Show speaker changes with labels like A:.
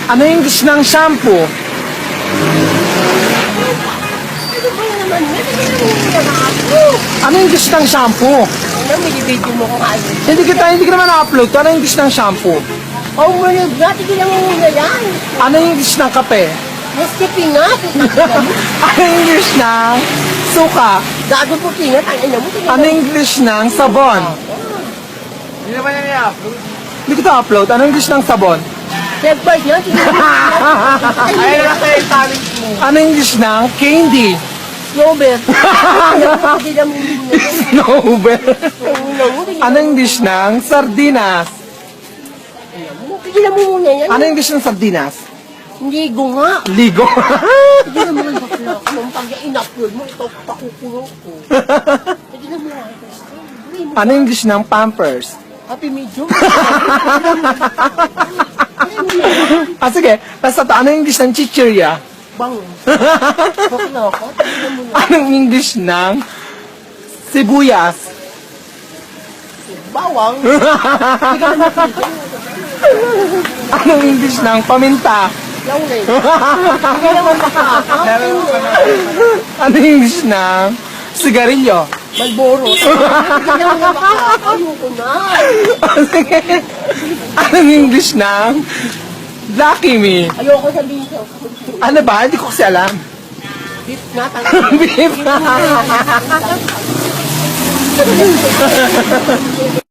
A: Ano yung English ng shampoo?
B: Ano ba yan naman? Hindi na ako.
A: Ano yung English ng shampoo?
B: Ano, may video mo kung ano.
A: Hindi ka naman na-upload. Ano yung English ng shampoo?
B: Oh, mga brati, hindi mo muna yan.
A: Ano yung English ng kape?
B: Mas pingat.
A: Ano yung English ng suka?
B: Gago po pingat. Ang ina mo.
A: Ano yung English ng sabon?
C: Hindi naman yan i-upload.
A: Hindi ko upload. Ano yung English ng sabon?
B: Step-by yan.
C: Ayun na kayo yung talent mo.
A: Ano yung English ng candy?
B: Snowbird. Hindi na muna yan.
A: Snowbell.
B: Ang
A: Ano yung English ng sardinas?
B: Hindi na muna yan.
A: Ano yung English ng sardinas?
B: Hindi gunga.
A: Ligo.
B: Hindi na muna bakla. Anong pag in-upload mo, ito pakukulo ko. Hindi na muna.
A: Ano yung English ng pampers?
B: Happy medium.
A: Sige. Basta to. Ano yung English ng chichirya?
B: Bang. Bakla ako. Hindi na muna.
A: Anong English ng sibuyas?
B: Bawang.
A: Anong English ng paminta?
B: Laulay. Hindi naman bakla.
A: Ano yung English ng sigarilyo?
B: Malboro. Hindi naman bakla. Ayoko na.
A: Sige. Anong English ng Lucky Me?
B: Ayoko sabihin siya.
A: Ano ba? Hindi ko kasi alam.
B: Beef na. Tangin.
A: Beef.